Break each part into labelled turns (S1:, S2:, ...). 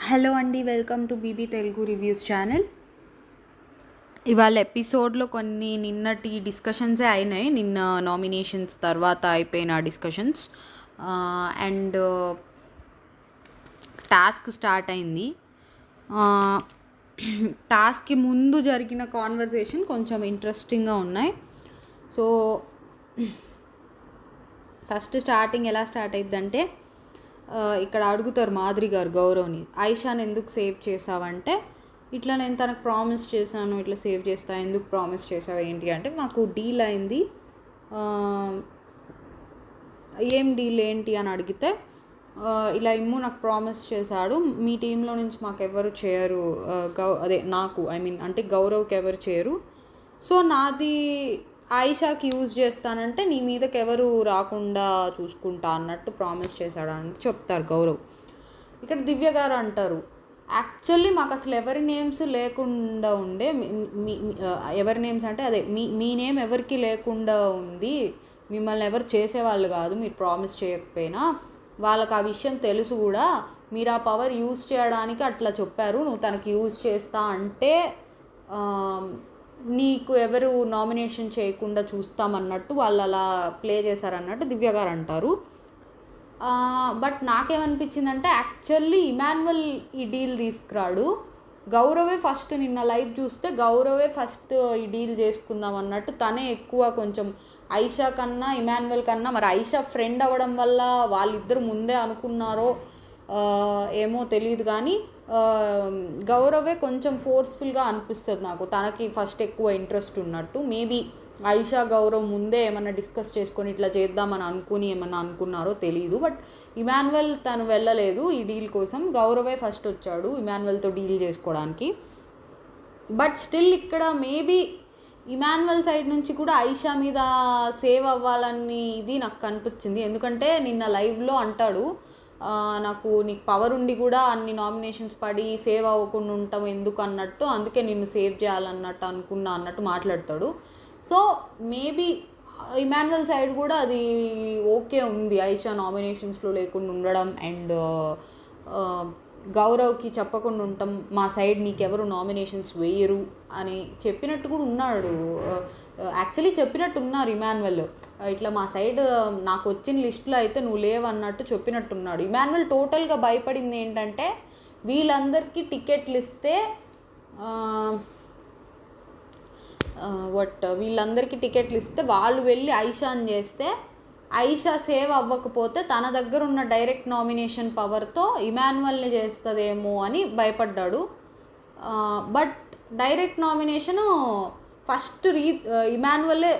S1: Hello అండి, welcome to BB Telugu reviews channel. ఇవాళ ఎపిసోడ్లో కొన్ని నిన్నటి డిస్కషన్సే అయినాయి. నిన్న నామినేషన్స్ తర్వాత అయిపోయిన డిస్కషన్స్ అండ్ టాస్క్ స్టార్ట్ అయింది. టాస్క్కి ముందు జరిగిన కాన్వర్జేషన్ కొంచెం ఇంట్రెస్టింగ్గా ఉన్నాయి. సో ఫస్ట్ స్టార్టింగ్ ఎలా స్టార్ట్ అయిద్దంటే, ఇక్కడ అడుగుతారు మాధురి గారు గౌరవ్ని, ఆయిషాని ఎందుకు సేవ్ చేసావంటే, ఇట్లా నేను తనకు ప్రామిస్ చేశాను, ఇట్లా సేవ్ చేస్తా, ఎందుకు ప్రామిస్ చేసావు ఏంటి అంటే, మాకు డీల్ అయింది. ఏం డీల్ ఏంటి అని అడిగితే, ఇలా ఇమ్ము నాకు ప్రామిస్ చేశాడు, మీ టీంలో నుంచి మాకు ఎవరు చేయరు, నాకు అంటే గౌరవ్కి ఎవరు చేయరు, సో నాది ఆయిషాకి యూజ్ చేస్తానంటే నీ మీదకి ఎవరు రాకుండా చూసుకుంటా అన్నట్టు ప్రామిస్ చేశాడు అని చెప్తారు గౌరవ్. ఇక్కడ దివ్య గారు అంటారు, యాక్చువల్లీ మాకు అసలు ఎవరి నేమ్స్ లేకుండా ఉండే, ఎవరి నేమ్స్ అంటే అదే మీ నేమ్ ఎవరికి లేకుండా ఉంది, మిమ్మల్ని ఎవరు చేసేవాళ్ళు కాదు, మీరు ప్రామిస్ చేయకపోయినా వాళ్ళకి ఆ విషయం తెలుసు కూడా, మీరు ఆ పవర్ యూజ్ చేయడానికి అట్లా చెప్పారు, నువ్వు తనకి యూజ్ చేస్తా అంటే నీకు ఎవరు నామినేషన్ చేయకుండా చూస్తామన్నట్టు వాళ్ళు అలా ప్లే చేశారన్నట్టు దివ్య గారు అంటారు. బట్ నాకేమనిపించిందంటే, యాక్చువల్లీ ఇమాన్యువల్ ఈ డీల్ తీసుకురాడు, గౌరవే ఫస్ట్. నిన్న లైవ్ చూస్తే గౌరవే ఫస్ట్ ఈ డీల్ చేసుకుందాం అన్నట్టు, తనే ఎక్కువ కొంచెం ఆయిషా కన్నా ఇమాన్యువల్ కన్నా, మరి ఆయిషా ఫ్రెండ్ అవ్వడం వల్ల వాళ్ళిద్దరు ముందే అనుకున్నారో ఏమో తెలియదు, కానీ గౌరవే కొంచెం ఫోర్స్ఫుల్గా అనిపిస్తుంది నాకు, తనకి ఫస్ట్ ఎక్కువ ఇంట్రెస్ట్ ఉన్నట్టు. మేబీ ఆయిషా గౌరవ్ ముందే ఏమన్నా డిస్కస్ చేసుకొని ఇట్లా చేద్దామని ఏమన్నా అనుకున్నారో తెలియదు. బట్ ఇమాన్యువల్ తను వెళ్ళలేదు ఈ డీల్ కోసం, గౌరవే ఫస్ట్ వచ్చాడు ఇమాన్యువల్తో డీల్ చేసుకోవడానికి. బట్ స్టిల్ ఇక్కడ మేబీ ఇమాన్యువల్ సైడ్ నుంచి కూడా ఆయిషా మీద సేవ్ అవ్వాలని ఇది నాకు కనిపించింది. ఎందుకంటే నిన్న లైవ్లో అంటాడు, నాకు నీకు పవర్ ఉండి కూడా అన్ని నామినేషన్స్ పడి సేవ్ అవ్వకుండా ఉంటాం ఎందుకు అన్నట్టు, అందుకే నిన్ను సేవ్ చేయాలన్నట్టు అనుకున్నా అన్నట్టు మాట్లాడతాడు. సో మేబీ ఇమాన్యువల్ సైడ్ కూడా అది ఓకే ఉంది, ఆయిషా నామినేషన్స్లో లేకుండా ఉండడం అండ్ గౌరవ్కి చెప్పకుండా ఉంటాం, మా సైడ్ నీకెవరు నామినేషన్స్ వేయరు అని చెప్పినట్టు కూడా ఉన్నాడు. యాక్చువల్లీ చెప్పినట్టు ఉన్నారు ఇమాన్యువల్, ఇట్లా మా సైడ్ నాకు వచ్చిన లిస్టులో అయితే నువ్వు లేవన్నట్టు చెప్పినట్టున్నాడు. ఇమాన్యువల్ టోటల్గా భయపడింది ఏంటంటే, వీళ్ళందరికీ టికెట్లు ఇస్తే వీళ్ళందరికీ టికెట్లు ఇస్తే వాళ్ళు వెళ్ళి ఆయిషాని చేస్తే, ఆయిషా సేవ్ అవ్వకపోతే తన దగ్గర ఉన్న డైరెక్ట్ నామినేషన్ పవర్తో ఇమాన్యువల్ని చేస్తుందేమో అని భయపడ్డాడు. బట్ డైరెక్ట్ నామినేషను ఫస్ట్ ఇమాన్యువలే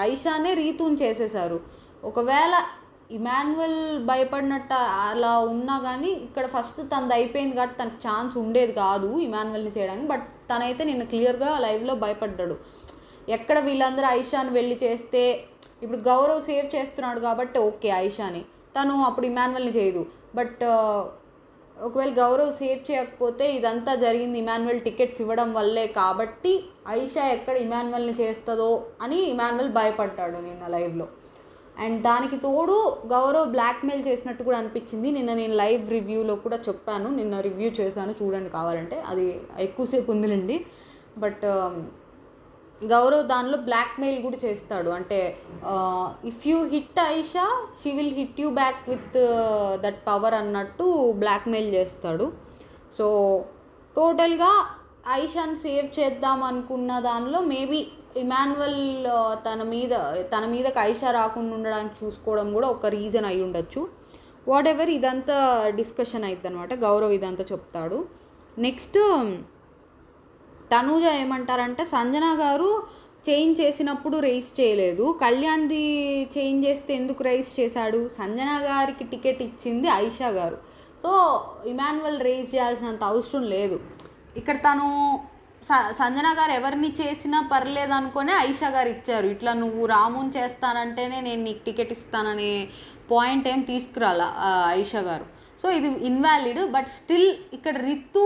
S1: ఆయిషానే రీతూని చేసేసారు. ఒకవేళ ఇమాన్యువల్ భయపడినట్టు అలా ఉన్నా కానీ ఇక్కడ ఫస్ట్ తనది అయిపోయింది కాబట్టి తనకు ఛాన్స్ ఉండేది కాదు ఇమాన్యువల్ని చేయడానికి. బట్ తనైతే నిన్న క్లియర్గా లైవ్లో భయపడ్డాడు, ఎక్కడ వీళ్ళందరూ ఆయిషాని వెళ్ళి చేస్తే, ఇప్పుడు గౌరవ్ సేవ్ చేస్తున్నాడు కాబట్టి ఓకే ఆయిషాని, తను అప్పుడు ఇమాన్యువల్ని చేయదు. బట్ ఒకవేళ గౌరవ్ సేవ్ చేయకపోతే ఇదంతా జరిగింది ఇమాన్యువల్ టికెట్స్ ఇవ్వడం వల్లే, కాబట్టి ఆయిషా ఎక్కడ ఇమాన్యువల్ని చేస్తుందో అని ఇమాన్యువల్ భయపడ్డాడు నిన్న లైవ్లో. అండ్ దానికి తోడు గౌరవ్ బ్లాక్మెయిల్ చేసినట్టు కూడా అనిపించింది. నిన్న నేను లైవ్ రివ్యూలో కూడా చెప్పాను, నిన్న రివ్యూ చేశాను చూడండి కావాలంటే, అది ఎక్కువసేపు ఉందిలేండి. బట్ గౌరవ్ దానిలో బ్లాక్మెయిల్ కూడా చేస్తాడు, అంటే if you hit Ayesha she will hit you back with that power అన్నట్టు బ్లాక్మెయిల్ చేస్తాడు. సో టోటల్గా ఆయిషాని సేవ్ చేద్దాం అనుకున్న దానిలో మేబీ ఇమాన్యువల్ తన మీదకి ఆయిషా రాకుండా ఉండడానికి చూసుకోవడం కూడా ఒక రీజన్ అయి ఉండొచ్చు. వాట్ ఎవర్, ఇదంతా డిస్కషన్ అవుతుంది అనమాట, గౌరవ్ ఇదంతా చెప్తాడు. నెక్స్ట్ తనూజ ఏమంటారంటే, సంజన గారు చేంజ్ చేసినప్పుడు రైస్ చేయలేదు, కళ్యాణ్ది చేంజ్ చేస్తే ఎందుకు రైస్ చేశాడు, సంజన గారికి టికెట్ ఇచ్చింది ఆయిషా గారు, సో ఇమాన్యువల్ రైస్ చేయాల్సినంత అవసరం లేదు. ఇక్కడ తను సంజన గారు ఎవరిని చేసినా పర్లేదు అనుకునే ఆయిషా గారు ఇచ్చారు, ఇట్లా నువ్వు రాముని చేస్తానంటేనే నేను నీకు టికెట్ ఇస్తాననే పాయింట్ ఏం తీసుకురాలా ఆయిషా గారు. సో ఇది ఇన్వాలిడ్. బట్ స్టిల్ ఇక్కడ రితు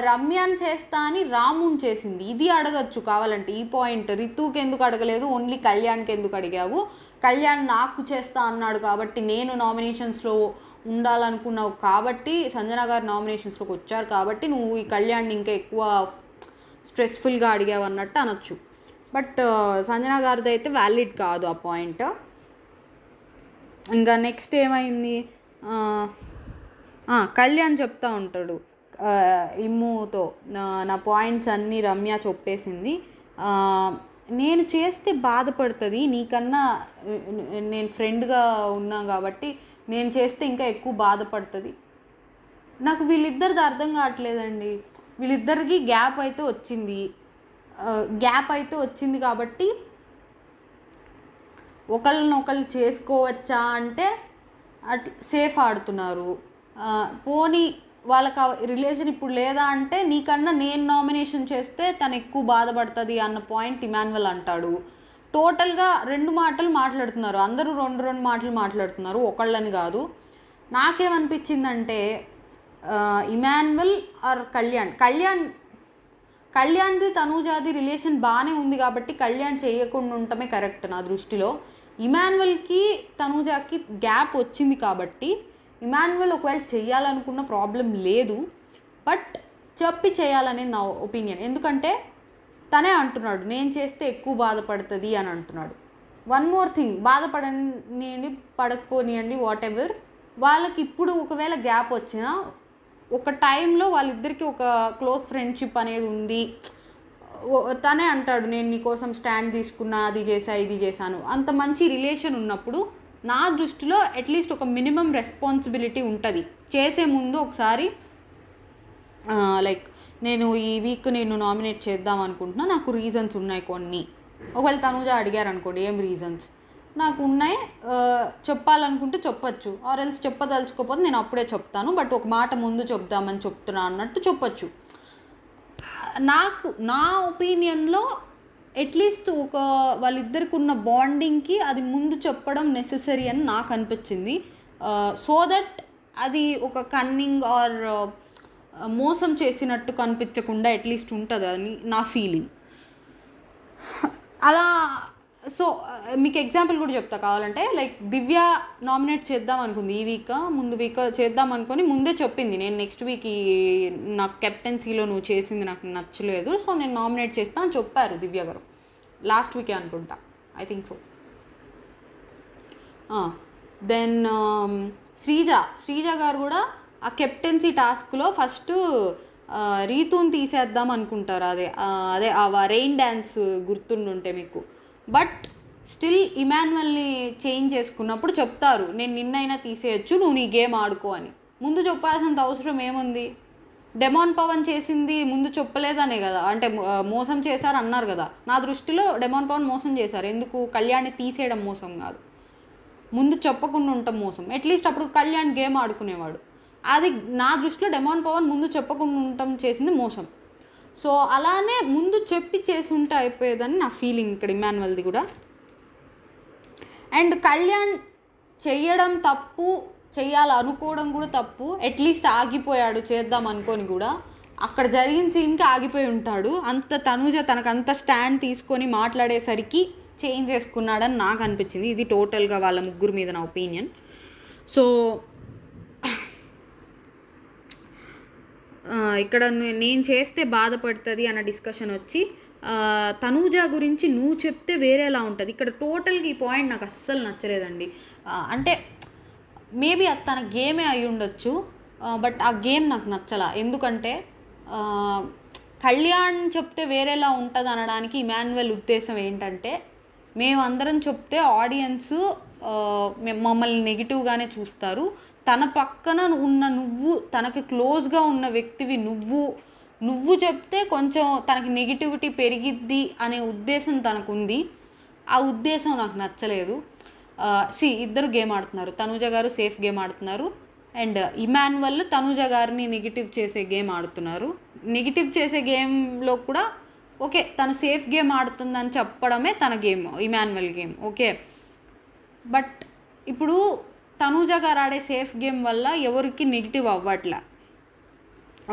S1: రమ్యాన్ చేస్తా అని రాముని చేసింది, ఇది అడగచ్చు కావాలంటే ఈ పాయింట్. రితుకి ఎందుకు అడగలేదు, ఓన్లీ కళ్యాణ్కి ఎందుకు అడిగావు, కళ్యాణ్ నాకు చేస్తా అన్నాడు కాబట్టి నేను నామినేషన్స్లో ఉండాలనుకున్నావు కాబట్టి సంజన గారు నామినేషన్స్లోకి వచ్చారు కాబట్టి నువ్వు ఈ కళ్యాణ్ని ఇంకా ఎక్కువ స్ట్రెస్ఫుల్గా అడిగావు అన్నట్టు అనొచ్చు. బట్ సంజన గారిది అయితే వ్యాలిడ్ కాదు ఆ పాయింట్. ఇంకా నెక్స్ట్ ఏమైంది, కళ్యాణ్ చెప్తా ఉంటాడు ఇమ్ముతో, నా పాయింట్స్ అన్నీ రమ్య చెప్పేసింది, నేను చేస్తే బాధపడుతుంది నీకన్నా, నేను ఫ్రెండ్గా ఉన్నా కాబట్టి నేను చేస్తే ఇంకా ఎక్కువ బాధపడుతుంది. నాకు వీళ్ళిద్దరిది అర్థం కావట్లేదండి. వీళ్ళిద్దరికి గ్యాప్ అయితే వచ్చింది కాబట్టి ఒకళ్ళనొకళ్ళు చేసుకోవచ్చా అంటే సేఫ్ ఆడుతున్నారు. పోనీ వాళ్ళకి రిలేషన్ ఇప్పుడు లేదా అంటే నీకన్నా నేను నామినేషన్ చేస్తే తను ఎక్కువ బాధపడుతుంది అన్న పాయింట్ ఇమాన్యువల్ అంటాడు. టోటల్గా 2 మాటలు మాట్లాడుతున్నారు, అందరూ 2 మాటలు మాట్లాడుతున్నారు, ఒకళ్ళని కాదు. నాకేమనిపించిందంటే ఇమాన్యువల్ ఆర్ కళ్యాణ్ది తనూజాది రిలేషన్ బాగానే ఉంది కాబట్టి కళ్యాణ్ చేయకుండా ఉండటమే కరెక్ట్ నా దృష్టిలో. ఇమాన్యువల్కి తనూజాకి గ్యాప్ వచ్చింది కాబట్టి ఇమాన్యువల్ ఒకవేళ చేయాలనుకున్న ప్రాబ్లం లేదు, బట్ చెప్పి చేయాలనేది నా ఒపీనియన్. ఎందుకంటే తనే అంటున్నాడు నేను చేస్తే ఎక్కువ బాధపడుతుంది అని అంటున్నాడు. వన్ మోర్ థింగ్, బాధపడనియండి పడకపోనియండి వాట్ ఎవర్, వాళ్ళకి ఇప్పుడు ఒకవేళ గ్యాప్ వచ్చినా ఒక టైంలో వాళ్ళిద్దరికీ ఒక క్లోజ్ ఫ్రెండ్షిప్ అనేది ఉంది. తనే అంటాడు నేను నీకోసం స్టాండ్ తీసుకున్నా, అది చేసా ఇది చేశాను, అంత మంచి రిలేషన్ ఉన్నప్పుడు నా దృష్టిలో అట్లీస్ట్ ఒక మినిమం రెస్పాన్సిబిలిటీ ఉంటుంది. చేసే ముందు ఒకసారి లైక్ నేను ఈ వీక్ నేను నామినేట్ చేద్దాం అనుకుంటున్నా, నాకు రీజన్స్ ఉన్నాయి కొన్ని, ఒకవేళ తనూజ అడిగారు అనుకోండి ఏం రీజన్స్ నాకు ఉన్నాయి చెప్పాలనుకుంటే చెప్పచ్చు, ఆర్ ఎల్స్ చెప్పదలుచుకోకపోతే నేను అప్పుడే చెప్తాను, బట్ ఒక మాట ముందు చెప్దామని చెప్తున్నా అన్నట్టు చెప్పచ్చు. నా ఒపీనియన్లో అట్లీస్ట్ వాళ్ళిద్దరికి ఉన్న బాండింగ్కి అది ముందు చెప్పడం నెసెసరీ అని నాకు అనిపించింది. సో దట్ అది ఒక కన్నింగ్ ఆర్ మోసం చేసినట్టు కనిపించకుండా అట్లీస్ట్ ఉంటుంది అని నా ఫీలింగ్. అలా సో మీకు ఎగ్జాంపుల్ కూడా చెప్తా కావాలంటే, లైక్ దివ్య నామినేట్ చేద్దాం అనుకుంది ఈ ముందు వీక్ చేద్దాం అనుకొని ముందే చెప్పింది నేను నెక్స్ట్ వీక్ నాకు కెప్టెన్సీలో నువ్వు చేసింది నాకు నచ్చలేదు, సో నేను నామినేట్ చేస్తా అని చెప్పారు దివ్య గారు లాస్ట్ వీకే అనుకుంటా, I think so. Then Sreeja గారు కూడా ఆ కెప్టెన్సీ టాస్క్లో ఫస్ట్ రీతూని తీసేద్దాం అనుకుంటారు, అదే ఆ రెయిన్ డ్యాన్స్ గుర్తుండుంటే మీకు. బట్ స్టిల్ ఇమాన్యువల్ని చేంజ్ చేసుకున్నప్పుడు చెప్తారు నేను నిన్నైనా తీసేయచ్చు, నువ్వు నీ గేమ్ ఆడుకో అని. ముందు చెప్పాల్సినంత అవసరం ఏముంది? డెమాన్ పవన్ చేసింది ముందు చెప్పలేదనే కదా, అంటే మోసం చేశారు అన్నారు కదా. నా దృష్టిలో డెమాన్ పవన్ మోసం చేశారు. ఎందుకు? కళ్యాణ్ని తీసేయడం మోసం కాదు, ముందు చెప్పకుండా ఉండటం మోసం. అట్లీస్ట్ అప్పుడు కళ్యాణ్ గేమ్ ఆడుకునేవాడు. అది నా దృష్టిలో డెమాన్ పవన్ ముందు చెప్పకుండా ఉండటం చేసింది మోసం. సో అలానే ముందు చెప్పి చేసి ఉంటే అయిపోయేదని నా ఫీలింగ్ ఇక్కడ ఇమాన్యువల్ది కూడా. అండ్ కళ్యాణ్ చెయ్యడం తప్పు, చెయ్యాలనుకోవడం కూడా తప్పు. అట్లీస్ట్ ఆగిపోయాడు చేద్దాం అనుకొని కూడా, అక్కడ జరిగిన సీన్కి ఆగిపోయి ఉంటాడు. అంత తనూజ తనకు అంత స్టాండ్ తీసుకొని మాట్లాడేసరికి చేంజ్ చేసుకున్నాడని నాకు అనిపించింది. ఇది టోటల్గా వాళ్ళ ముగ్గురు మీద నా ఒపీనియన్. సో ఇక్కడ నేను చేస్తే బాధపడుతుంది అన్న డిస్కషన్ వచ్చి తనూజ గురించి నువ్వు చెప్తే వేరేలా ఉంటుంది. ఇక్కడ టోటల్గా ఈ పాయింట్ నాకు అస్సలు నచ్చలేదండి. అంటే మేబీ అది తన గేమే అయి ఉండొచ్చు, బట్ ఆ గేమ్ నాకు నచ్చలా. ఎందుకంటే కళ్యాణ్ చెప్తే వేరేలా ఉంటుంది అనడానికి ఇమాన్యువల్ ఉద్దేశం ఏంటంటే, మేమందరం చెప్తే ఆడియన్స్ మమ్మల్ని నెగిటివ్గానే చూస్తారు, తన పక్కన ఉన్న నువ్వు, తనకి క్లోజ్గా ఉన్న వ్యక్తివి నువ్వు చెప్తే కొంచెం తనకి నెగిటివిటీ పెరిగిద్ది అనే ఉద్దేశం తనకుంది. ఆ ఉద్దేశం నాకు నచ్చలేదు. ఇద్దరు గేమ్ ఆడుతున్నారు, తనూజ గారు సేఫ్ గేమ్ ఆడుతున్నారు, అండ్ ఇమాన్యువల్ తనూజ గారిని నెగిటివ్ చేసే గేమ్ ఆడుతున్నారు. నెగిటివ్ చేసే గేమ్లో కూడా ఓకే తను సేఫ్ గేమ్ ఆడుతుందని చెప్పడమే తన game, Emmanuel game okay. But ఇప్పుడు తనూజ గారు ఆడే సేఫ్ గేమ్ వల్ల ఎవరికి నెగిటివ్ అవ్వట్లే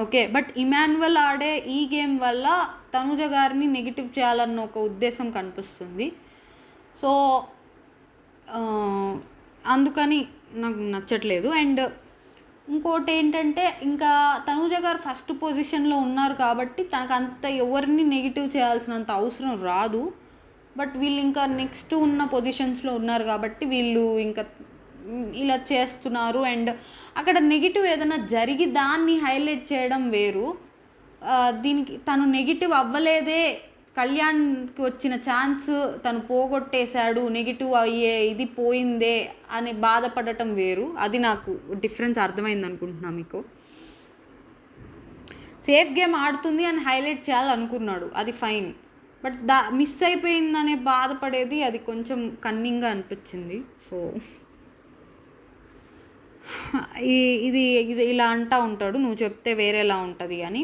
S1: ఓకే. బట్ ఇమాన్యువల్ ఆడే ఈ గేమ్ వల్ల తనూజ గారిని నెగిటివ్ చేయాలన్న ఒక ఉద్దేశం కనిపిస్తుంది. సో అందుకని నాకు నచ్చట్లేదు. అండ్ ఇంకోటి ఏంటంటే ఇంకా తనూజ గారు ఫస్ట్ పొజిషన్లో ఉన్నారు కాబట్టి తనకు అంత ఎవరిని నెగిటివ్ చేయాల్సినంత అవసరం రాదు. బట్ వీళ్ళు ఇంకా నెక్స్ట్ ఉన్న పొజిషన్స్లో ఉన్నారు కాబట్టి వీళ్ళు ఇంకా ఇలా చేస్తున్నారు. అండ్ అక్కడ నెగిటివ్ ఏదైనా జరిగి దాన్ని హైలైట్ చేయడం వేరు. దీనికి తను నెగిటివ్ అవ్వలేదే, కళ్యాణ్కి వచ్చిన ఛాన్స్ తను పోగొట్టేశాడు, నెగిటివ్ అయ్యే ఇది పోయిందే అని బాధపడటం వేరు. అది నాకు డిఫరెన్స్ అర్థమైంది అనుకుంటున్నా మీకు. సేఫ్ గేమ్ ఆడుతుంది అని హైలైట్ చేయాలనుకున్నాడు, అది ఫైన్. బట్ మిస్ అయిపోయిందనే బాధపడేది అది కొంచెం కన్నింగ్గా అనిపించింది. సో ఇది ఇది ఇలా అంటూ ఉంటాడు, నువ్వు చెప్తే వేరేలా ఉంటుంది అని.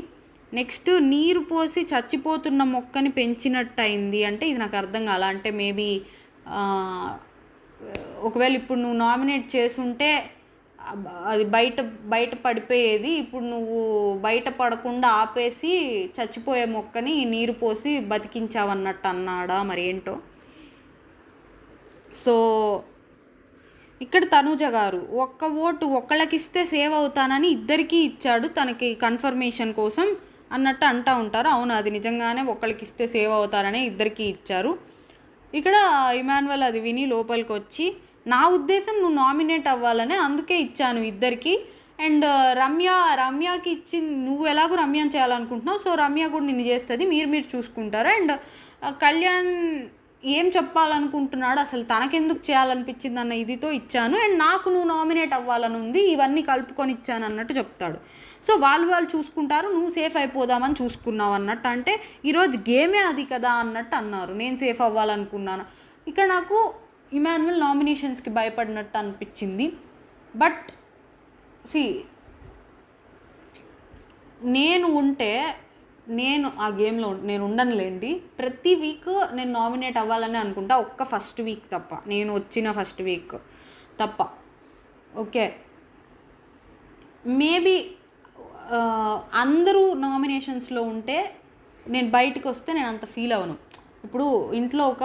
S1: నెక్స్ట్ నీరు పోసి చచ్చిపోతున్న మొక్కని పెంచినట్టు అయింది అంటే ఇది నాకు అర్థం కాల. అంటే మేబీ ఒకవేళ ఇప్పుడు నువ్వు నామినేట్ చేసుంటే అది బయట పడిపోయేది, ఇప్పుడు నువ్వు బయట పడకుండా ఆపేసి చచ్చిపోయే మొక్కని నీరు పోసి బతికించావన్నట్టు అన్నాడా మరి ఏంటో. సో ఇక్కడ తనూజ గారు ఒక్క ఓటు ఒక్కళ్ళకిస్తే సేవ్ అవుతానని ఇద్దరికీ ఇచ్చాడు, తనకి కన్ఫర్మేషన్ కోసం అన్నట్టు అంటూ ఉంటారు. అవును, అది నిజంగానే ఒక్కళ్ళకి ఇస్తే సేవ్ అవుతారనే ఇద్దరికీ ఇచ్చారు. ఇక్కడ ఇమాన్యువల్ అది విని లోపలికి వచ్చి, నా ఉద్దేశం నువ్వు నామినేట్ అవ్వాలనే, అందుకే ఇచ్చాను ఇద్దరికి. అండ్ రమ్యకి ఇచ్చి నువ్వు ఎలాగో రమ్యని చేయాలనుకుంటున్నావు, సో రమ్య కూడా నిన్ను చేస్తుంది, మీరు చూసుకుంటారు. అండ్ కళ్యాణ్ ఏం చెప్పాలనుకుంటున్నాడు, అసలు తనకెందుకు చేయాలనిపించింది అన్న ఇదితో ఇచ్చాను, అండ్ నాకు నువ్వు నామినేట్ అవ్వాలని ఉంది, ఇవన్నీ కలుపుకొని ఇచ్చాను అన్నట్టు చెప్తాడు. సో వాళ్ళు చూసుకుంటారు, నువ్వు సేఫ్ అయిపోదామని చూసుకున్నావు అన్నట్టు. అంటే ఈరోజు గేమే అది కదా అన్నట్టు అన్నారు, నేను సేఫ్ అవ్వాలనుకున్నాను. ఇక్కడ నాకు ఇమాన్యువల్ నామినేషన్స్కి భయపడినట్టు అనిపించింది. బట్ నేను ఆ గేమ్లో నేను ఉండనులేండి. ప్రతి వీక్ నేను నామినేట్ అవ్వాలని అనుకుంటా, ఒక్క ఫస్ట్ వీక్ తప్ప, నేను వచ్చిన ఫస్ట్ వీక్ తప్ప. ఓకే, మేబీ అందరూ నామినేషన్స్లో ఉంటే నేను బయటకు వస్తే నేను అంత ఫీల్ అవ్వను. ఇప్పుడు ఇంట్లో ఒక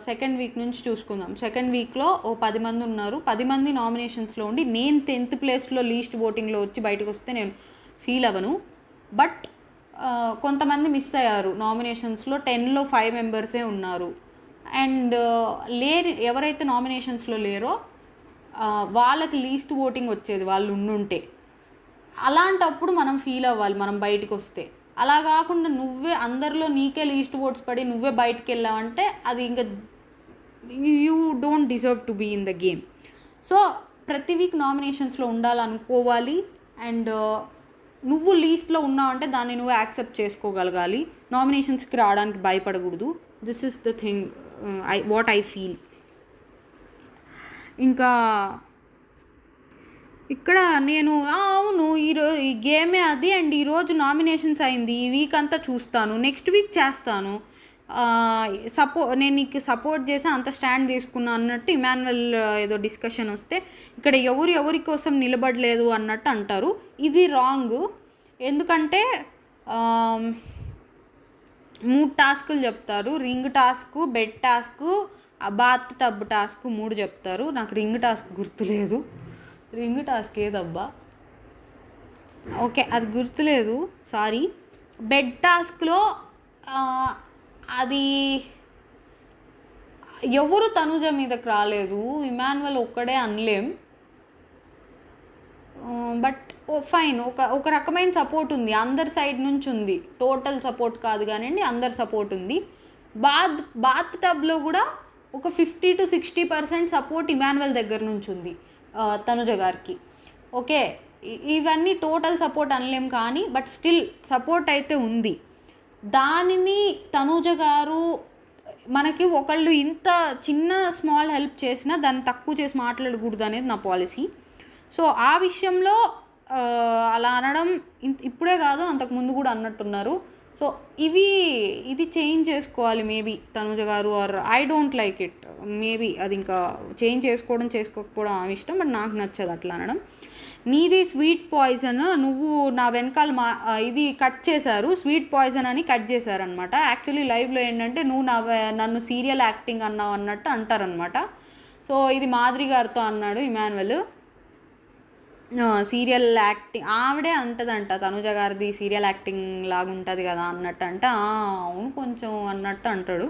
S1: సెకండ్ వీక్ నుంచి చూసుకుందాం, సెకండ్ వీక్లో 10 మంది ఉన్నారు, 10 మంది నామినేషన్స్లో ఉండి నేను 10th ప్లేస్లో లీస్ట్ ఓటింగ్లో వచ్చి బయటకు వస్తే నేను ఫీల్ అవ్వను. బట్ కొంతమంది మిస్ అయ్యారు నామినేషన్స్లో, 10లో 5 మెంబర్సే ఉన్నారు. అండ్ ఎవరైతే నామినేషన్స్లో లేరో వాళ్ళకి లీస్ట్ ఓటింగ్ వచ్చేది వాళ్ళు ఉండుంటే. అలాంటప్పుడు మనం ఫీల్ అవ్వాలి మనం బయటకు వస్తే. అలా కాకుండా నువ్వే అందరిలో నీకే లీస్ట్ ఓట్స్ పడి నువ్వే బయటకు వెళ్ళావంటే అది ఇంకా you don't deserve to be in the game. So ప్రతి వీక్ నామినేషన్స్లో ఉండాలనుకోవాలి. అండ్ నువ్వు లీస్ట్లో ఉన్నావంటే దాన్ని నువ్వు యాక్సెప్ట్ చేసుకోగలగాలి, నామినేషన్స్కి రావడానికి భయపడకూడదు. This is the thing what I feel. ఇంకా ఇక్కడ నేను అవును ఈ గేమే అది, అండ్ ఈరోజు నామినేషన్స్ అయింది, ఈ వీక్ అంతా చూస్తాను, నెక్స్ట్ వీక్ చేస్తాను, నేను నీకు సపోర్ట్ చేసి అంత స్టాండ్ తీసుకున్నా అన్నట్టు ఇమాన్యువల్ ఏదో డిస్కషన్ వస్తే ఇక్కడ ఎవరి కోసం నిలబడలేదు అన్నట్టు అంటారు. ఇది రాంగ్. ఎందుకంటే 3 టాస్కులు చెప్తారు, ring task, bed task, bath tub task 3 చెప్తారు. నాకు రింగ్ టాస్క్ గుర్తులేదు, రింగ్ టాస్క్ ఏదబ్బా, ఓకే అది గుర్తులేదు, సారీ. బెడ్ టాస్క్లో అది ఎవరు తనూజ మీదకి రాలేదు, ఇమాన్యువల్ ఒక్కడే అనలేం. బట్ ఫైన్, ఒక రకమైన సపోర్ట్ ఉంది, అందరి సైడ్ నుంచి ఉంది, టోటల్ సపోర్ట్ కాదు కానివ్వండి, అందరి సపోర్ట్ ఉంది. బాత్ టబ్లో కూడా ఒక 50 to 60% సపోర్ట్ ఇమాన్యువల్ దగ్గర నుంచి ఉంది తనూజ గారికి. ఓకే, ఇవన్నీ టోటల్ సపోర్ట్ అనలేం కానీ బట్ స్టిల్ సపోర్ట్ అయితే ఉంది. దానిని తనూజ గారు మనకి ఒకళ్ళు ఇంత చిన్న స్మాల్ హెల్ప్ చేసినా దాన్ని తక్కువ చేసి మాట్లాడకూడదు అనేది నా పాలసీ. సో ఆ విషయంలో అలా అనడం ఇప్పుడే కాదు అంతకుముందు కూడా అన్నట్టున్నారు. సో ఇది చేంజ్ చేసుకోవాలి మేబీ తనూజ గారు, or I don't like it. Maybe అది ఇంకా చేంజ్ చేసుకోకపోవడం ఆమె ఇష్టం, బట్ నాకు నచ్చదు అట్లా అనడం. నీది స్వీట్ పాయిజన్, నువ్వు నా వెనకాల ఇది కట్ చేశారు, స్వీట్ పాయిజన్ అని కట్ చేశారనమాట. యాక్చువల్లీ లైవ్లో ఏంటంటే నువ్వు నన్ను సీరియల్ యాక్టింగ్ అన్నావు అన్నట్టు అంటారనమాట. సో ఇది మాధురి గారితో అన్నాడు ఇమాన్యువల్. సీరియల్ యాక్టింగ్ ఆవిడే అంటదంట, తనుజ గారిది సీరియల్ యాక్టింగ్ లాగా ఉంటుంది కదా అన్నట్టు అంటే అవును కొంచెం అన్నట్టు అంటాడు.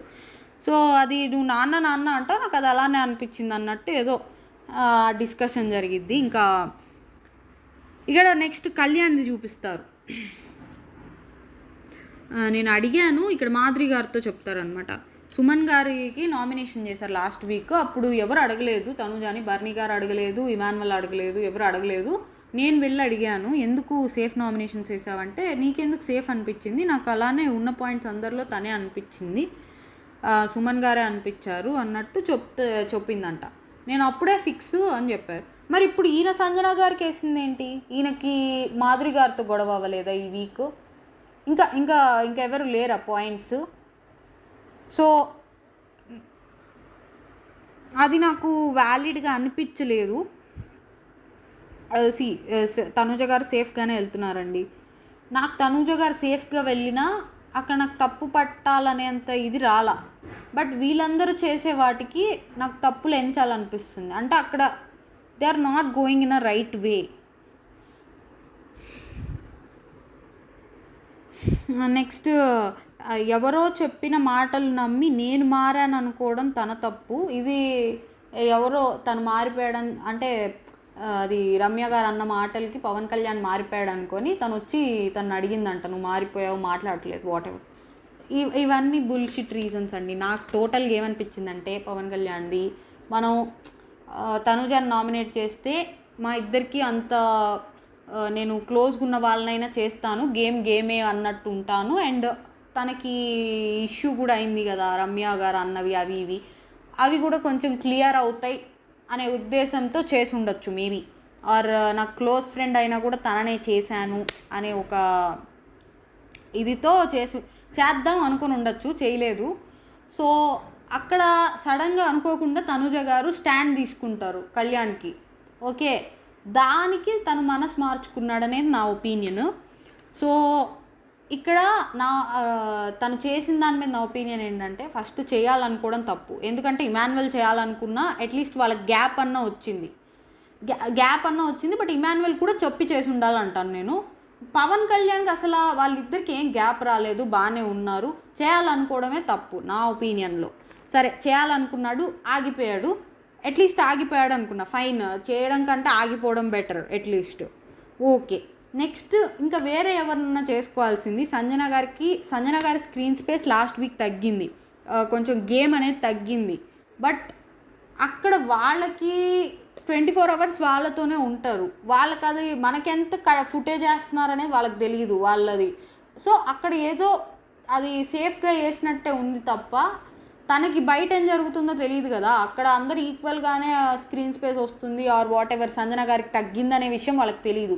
S1: సో అది నువ్వు నాన్న నాన్న అంటావు, నాకు అది అలానే అనిపించింది అన్నట్టు ఏదో డిస్కషన్ జరిగిద్ది. ఇంకా ఇక్కడ నెక్స్ట్ కళ్యాణ్ది చూపిస్తారు. నేను అడిగాను, ఇక్కడ మాధురి గారితో చెప్తారనమాట. సుమన్ గారికి నామినేషన్ చేశారు లాస్ట్ వీక్, అప్పుడు ఎవరు అడగలేదు తనుజాని, బర్నీ గారు అడగలేదు, ఇమాన్యువల్ అడగలేదు, ఎవరు అడగలేదు. నేను వెళ్ళి అడిగాను ఎందుకు సేఫ్ నామినేషన్ చేసావంటే నీకెందుకు సేఫ్ అనిపించింది, నాకు అలానే ఉన్న పాయింట్స్ అందరిలో తనే అనిపించింది, సుమన్ గారే అనిపించారు అన్నట్టు చెప్పిందంట. నేను అప్పుడే ఫిక్స్ అని చెప్పారు. మరి ఇప్పుడు ఈయన సంజన గారికి వేసింది ఏంటి, ఈయనకి మాధురి గారితో గొడవ అవ్వలేదా ఈ వీక్? ఇంకా ఇంకా ఇంకెవరు లేరా పాయింట్స్? సో అది నాకు వ్యాలిడ్గా అనిపించలేదు. తనుజ గారు సేఫ్గానే వెళ్తున్నారండి. నాకు తనుజ గారు సేఫ్గా వెళ్ళినా అక్కడ నాకు తప్పు పట్టాలనేంత ఇది రాలా. బట్ వీళ్ళందరూ చేసే వాటికి నాకు తప్పులు ఎంచాలనిపిస్తుంది. అంటే అక్కడ they are not going in a right way. Next ఎవరో చెప్పిన మాటలు నమ్మి నేను మారాను అనుకోవడం తన తప్పు. ఇది ఎవరో తను మారిపోయాడని అంటే అది రమ్య గారు అన్న మాటలకి పవన్ కళ్యాణ్ మారిపోయాడు అనుకొని తను వచ్చి తను అడిగిందంట, నువ్వు మారిపోయావు, మాట్లాడట్లేదు, వాట్ ఎవర్. ఇవన్నీ బుల్షిట్ రీజన్స్ అండి. నాకు టోటల్గా ఏమనిపించిందంటే పవన్ కళ్యాణ్ది మనం తనుజాని నామినేట్ చేస్తే మా ఇద్దరికి అంత నేను క్లోజ్గా ఉన్న వాళ్ళనైనా చేస్తాను, గేమే అన్నట్టు ఉంటాను. అండ్ తనకి ఇష్యూ కూడా అయింది కదా రమ్య గారు అన్నవి, అవి కూడా కొంచెం క్లియర్ అవుతాయి అనే ఉద్దేశంతో చేసి ఉండొచ్చు మేబీ. ఆర్ నాకు క్లోజ్ ఫ్రెండ్ అయినా కూడా తననే చేశాను అనే ఒక ఇదితో చేద్దాం అనుకుని ఉండొచ్చు, చేయలేదు. సో అక్కడ సడన్గా అనుకోకుండా తనుజ గారు స్టాండ్ తీసుకుంటారు కళ్యాణ్కి. ఓకే, దానికి తను మనసు మార్చుకున్నాడనేది నా ఒపీనియన్. సో ఇక్కడ తను చేసిన దాని మీద నా ఒపీనియన్ ఏంటంటే ఫస్ట్ చేయాలనుకోవడం తప్పు. ఎందుకంటే ఇమాన్యువల్ చేయాలనుకున్నా అట్లీస్ట్ వాళ్ళకి గ్యాప్ అన్న వచ్చింది. బట్ ఇమాన్యువల్ కూడా చెప్పి చేసి ఉండాలంటాను నేను. పవన్ కళ్యాణ్కి అసలు వాళ్ళిద్దరికి ఏం గ్యాప్ రాలేదు, బాగానే ఉన్నారు. చేయాలనుకోవడమే తప్పు నా ఒపీనియన్లో. సరే చేయాలనుకున్నాడు, ఆగిపోయాడు, అట్లీస్ట్ ఆగిపోయాడు అనుకున్నా, ఫైన్. చేయడం కంటే ఆగిపోవడం బెటర్ అట్లీస్ట్. ఓకే, నెక్స్ట్ ఇంకా వేరే ఎవరన్నా చేసుకోవాల్సింది. సంజన గారి స్క్రీన్ స్పేస్ లాస్ట్ వీక్ తగ్గింది, కొంచెం గేమ్ అనేది తగ్గింది. బట్ అక్కడ వాళ్ళకి 24 hours వాళ్ళతోనే ఉంటారు. వాళ్ళకి అది మనకెంత ఫుటేజ్ వేస్తున్నారనేది వాళ్ళకి తెలియదు వాళ్ళది. సో అక్కడ ఏదో అది సేఫ్గా వేసినట్టే ఉంది తప్ప తనకి బయట ఏం జరుగుతుందో తెలియదు కదా. అక్కడ అందరు ఈక్వల్గానే స్క్రీన్ స్పేస్ వస్తుంది ఆర్ వాట్ ఎవర్, సంజన గారికి తగ్గిందనే విషయం వాళ్ళకి తెలియదు.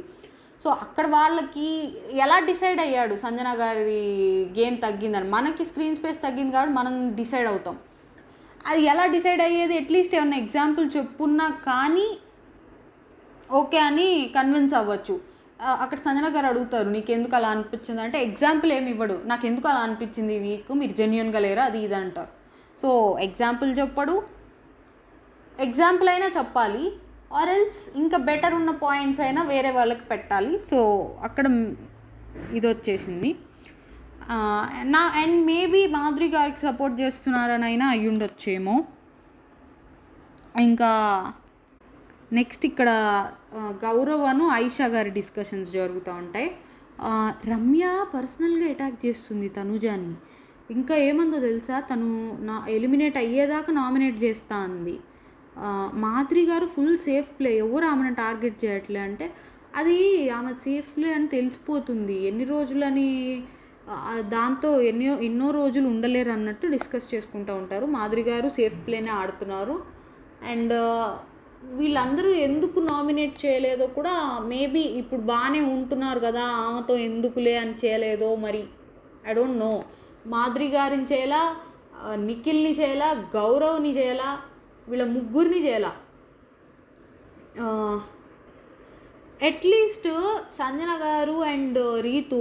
S1: సో అక్కడ వాళ్ళకి ఎలా డిసైడ్ అయ్యాడు సంజన గారి గేమ్ తగ్గిందని? మనకి స్క్రీన్ స్పేస్ తగ్గింది కాబట్టి మనం డిసైడ్ అవుతాం. అది ఎలా డిసైడ్ అయ్యేది? అట్లీస్ట్ ఏమన్నా ఎగ్జాంపుల్ చెప్పున్నా కానీ ఓకే అని కన్విన్స్ అవ్వచ్చు. అక్కడ సంజన గారు అడుగుతారు నీకెందుకు అలా అనిపించింది అంటే ఎగ్జాంపుల్ ఏమి ఇవ్వడు, నాకు ఎందుకు అలా అనిపించింది ఈ వీక్, మీరు జెన్యున్గా లేరా, అది ఇది అంటారు. సో ఎగ్జాంపుల్ చెప్పడు, ఎగ్జాంపుల్ అయినా చెప్పాలి, ఆర్ ఎల్స్ ఇంకా బెటర్ ఉన్న పాయింట్స్ అయినా వేరే వాళ్ళకి పెట్టాలి. సో అక్కడ ఇది వచ్చేసింది. అండ్ మేబీ మాధురి గారికి సపోర్ట్ చేస్తున్నారని అయినా అయ్యి ఉండొచ్చేమో. ఇంకా నెక్స్ట్ ఇక్కడ గౌరవను ఆయిషా గారి డిస్కషన్స్ జరుగుతూ ఉంటాయి. రమ్య పర్సనల్గా అటాక్ చేస్తుంది తనుజాని. ఇంకా ఏమందో తెలుసా, తను ఎలిమినేట్ అయ్యేదాకా నామినేట్ చేస్తా అంది. మాధురి గారు ఫుల్ సేఫ్ ప్లే, ఎవరు ఆమెను టార్గెట్ చేయట్లే అంటే అది ఆమె సేఫ్ ప్లే అని తెలిసిపోతుంది. ఎన్ని రోజులని దాంతో ఎన్నో రోజులు ఉండలేరు అన్నట్టు డిస్కస్ చేసుకుంటూ ఉంటారు. మాధురి గారు సేఫ్ ప్లేనే ఆడుతున్నారు. అండ్ వీళ్ళందరూ ఎందుకు నామినేట్ చేయలేదో కూడా మేబీ ఇప్పుడు బాగానే ఉంటున్నారు కదా ఆమెతో ఎందుకులే అని చేయలేదో మరి, ఐ డోంట్ నో. మాధురి గారిని చేయాలా, నిఖిల్ని చేయాలా, గౌరవ్ని చేయాలా, వీళ్ళ ముగ్గురిని చేయాలా. అట్లీస్ట్ సంజన గారు అండ్ రీతు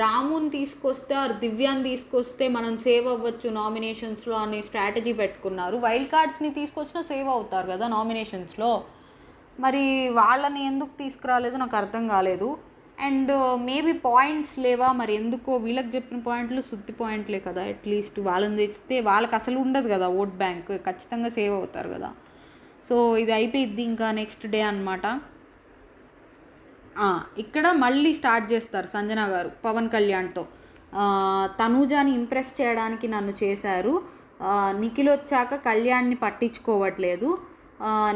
S1: రాముని తీసుకొస్తే ఆర్ దివ్యాన్ని తీసుకొస్తే మనం సేవ్ అవ్వచ్చు నామినేషన్స్లో అనే స్ట్రాటజీ పెట్టుకున్నారు. వైల్డ్ కార్డ్స్ని తీసుకొచ్చినా సేవ్ అవుతారు కదా నామినేషన్స్లో. మరి వాళ్ళని ఎందుకు తీసుకురాలేదు నాకు అర్థం కాలేదు. అండ్ మేబీ పాయింట్స్ లేవా మరి, ఎందుకో వీళ్ళకి చెప్పిన పాయింట్లు సుత్తి పాయింట్లే కదా, అట్లీస్ట్ వాళ్ళని తెచ్చితే వాళ్ళకి అసలు ఉండదు కదా ఓట్ బ్యాంక్, ఖచ్చితంగా సేవ్ అవుతారు కదా. సో ఇది అయిపోయిద్ది ఇంకా నెక్స్ట్ డే అనమాట. ఇక్కడ మళ్ళీ స్టార్ట్ చేస్తారు సంజన గారు పవన్ కళ్యాణ్తో. తనూజాని ఇంప్రెస్ చేయడానికి నన్ను చేశారు, నిఖిల్ వచ్చాక కళ్యాణ్ని పట్టించుకోవట్లేదు,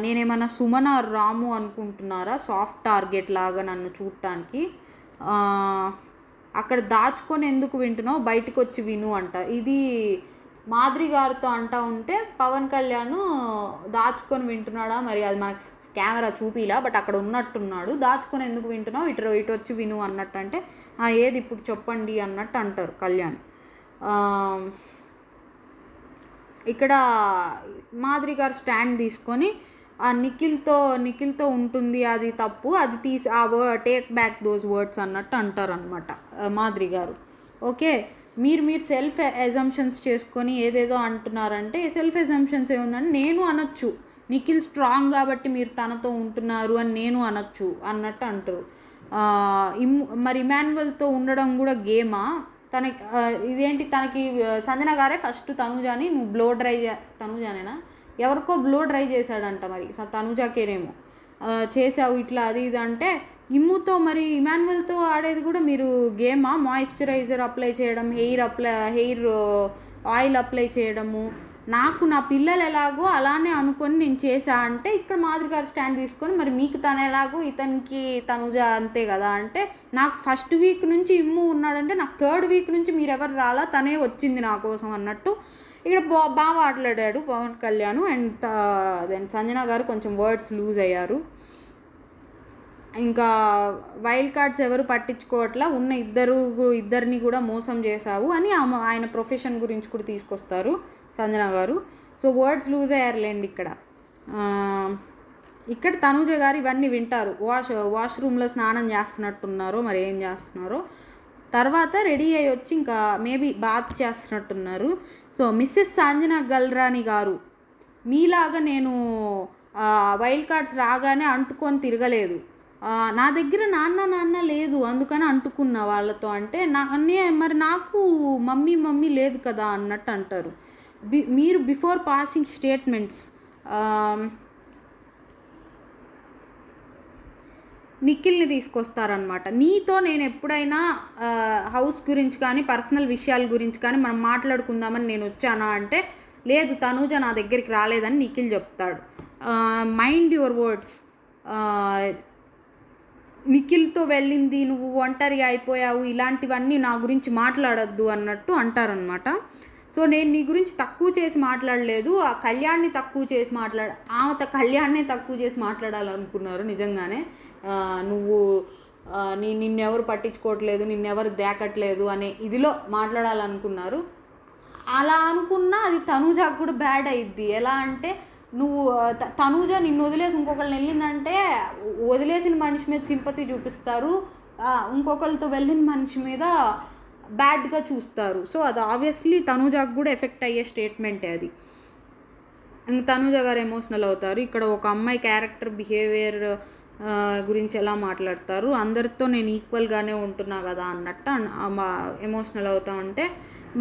S1: నేనేమన్నా సుమన రాము అనుకుంటున్నారా సాఫ్ట్ టార్గెట్ లాగా నన్ను చూడటానికి, అక్కడ దాచుకొని ఎందుకు వింటున్నావు, బయటకు వచ్చి విను అంట. ఇది మాధురి గారితో అంటా ఉంటే పవన్ కళ్యాణ్ దాచుకొని వింటున్నాడా మరి, అది మనకు కెమెరా చూపిలా, బట్ అక్కడ ఉన్నట్టున్నాడు. దాచుకొని ఎందుకు వింటున్నావు, ఇటు వచ్చి విను అన్నట్టు అంటే ఏది ఇప్పుడు చెప్పండి అన్నట్టు అంటారు కళ్యాణ్. ఇక్కడ మాధురి గారు స్టాండ్ తీసుకొని నిఖిల్తో ఉంటుంది అది తప్పు, అది తీసి టేక్ బ్యాక్ దోస్ వర్డ్స్ అన్నట్టు అంటారు అనమాట మాధురి గారు. ఓకే, మీరు సెల్ఫ్ ఎజంప్షన్స్ చేసుకొని ఏదేదో అంటున్నారంటే, సెల్ఫ్ ఎజంప్షన్స్ ఏముందంటే నేను అనొచ్చు నిఖిల్ స్ట్రాంగ్ కాబట్టి మీరు తనతో ఉంటున్నారు అని నేను అనొచ్చు అన్నట్టు అంటారు. మరి ఇమాన్యువల్తో ఉండడం కూడా గేమా, తనకి ఇదేంటి, తనకి సంజన గారే ఫస్ట్ తనూజాని నువ్వు బ్లో డ్రై తనూజానేనా ఎవరికో బ్లో డ్రై చేశాడంట, మరి తనూజాకేనేమో చేసావు ఇట్లా అది ఇది అంటే, ఇమ్ముతో మరి ఇమాన్యువల్తో ఆడేది కూడా మీరు గేమా, మాయిశ్చరైజర్ అప్లై చేయడం, హెయిర్ ఆయిల్ అప్లై చేయడము, నాకు నా పిల్లలు ఎలాగో అలానే అనుకొని నేను చేశా అంటే, ఇక్కడ మాధురి గారు స్టాండ్ తీసుకొని మరి మీకు తను ఎలాగో ఇతనికి తనుజ అంతే కదా అంటే, నాకు ఫస్ట్ వీక్ నుంచి ఇమ్ము ఉన్నాడంటే నాకు థర్డ్ వీక్ నుంచి మీరు ఎవరు రాలా, తనే వచ్చింది నా కోసం అన్నట్టు ఇక్కడ బాగా మాట్లాడాడు పవన్ కళ్యాణ్. అండ్ దెన్ సంజన గారు కొంచెం వర్డ్స్ లూజ్ అయ్యారు. ఇంకా వైల్డ్ కార్డ్స్ ఎవరు పట్టించుకోవట్లా, ఉన్న ఇద్దరిని కూడా మోసం చేశావు అని ఆయన ప్రొఫెషన్ గురించి కూడా తీసుకొస్తారు సంజన గారు. సో వర్డ్స్ లూజ్ అయ్యారులేండి ఇక్కడ తనూజ గారు ఇవన్నీ వింటారు. వాష్రూమ్లో స్నానం చేస్తున్నట్టున్నారో మరి ఏం చేస్తున్నారో, తర్వాత రెడీ అయ్యి వచ్చి ఇంకా మేబీ బాత్ చేస్తున్నట్టున్నారు. సో మిస్సెస్ సంజన గల్రాని గారు, మీలాగా నేను వైల్డ్ కార్డ్స్ రాగానే అంటుకొని తిరగలేదు, నా దగ్గర నాన్న లేదు అందుకని అంటుకున్న వాళ్ళతో అంటే, మరి నాకు మమ్మీ లేదు కదా అన్నట్టు అంటారు. మీరు బిఫోర్ పాసింగ్ స్టేట్మెంట్స్ నిఖిల్ని తీసుకొస్తారనమాట. నీతో నేను ఎప్పుడైనా హౌస్ గురించి కానీ పర్సనల్ విషయాల గురించి కానీ మనం మాట్లాడుకుందామని నేను వచ్చానా అంటే, లేదు తనూజ నా దగ్గరికి రాలేదని నిఖిల్ చెప్తాడు. మైండ్ యువర్ వర్డ్స్, నిఖిల్తో వెళ్ళింది, నువ్వు ఒంటరిగా అయిపోయావు, ఇలాంటివన్నీ నా గురించి మాట్లాడద్దు అన్నట్టు అంటారనమాట. సో నేను నీ గురించి తక్కువ చేసి మాట్లాడలేదు, ఆ కళ్యాణ్ని తక్కువ చేసి ఆమె కళ్యాణ్నే తక్కువ చేసి మాట్లాడాలనుకున్నారు నిజంగానే. నువ్వు నిన్నెవరు పట్టించుకోవట్లేదు, నిన్నెవరు దేకట్లేదు అనే ఇదిలో మాట్లాడాలనుకున్నారు. అలా అనుకున్నా అది తనూజాకు కూడా బ్యాడ్ అయ్యిద్ది. ఎలా అంటే, నువ్వు తనూజ నిన్ను వదిలేసి ఇంకొకరిని వెళ్ళిందంటే వదిలేసిన మనిషి మీద సింపతి చూపిస్తారు, ఇంకొకరితో వెళ్ళిన మనిషి మీద బ్యాడ్గా చూస్తారు. సో అది ఆబ్వియస్లీ తనూజాకు కూడా ఎఫెక్ట్ అయ్యే స్టేట్మెంటే అది. ఇంక తనూజ గారు ఎమోషనల్ అవుతారు. ఇక్కడ ఒక అమ్మాయి క్యారెక్టర్ బిహేవియర్ గురించి ఎలా మాట్లాడతారు, అందరితో నేను ఈక్వల్గానే ఉంటున్నా కదా అన్నట్టు ఎమోషనల్ అవుతా ఉంటే,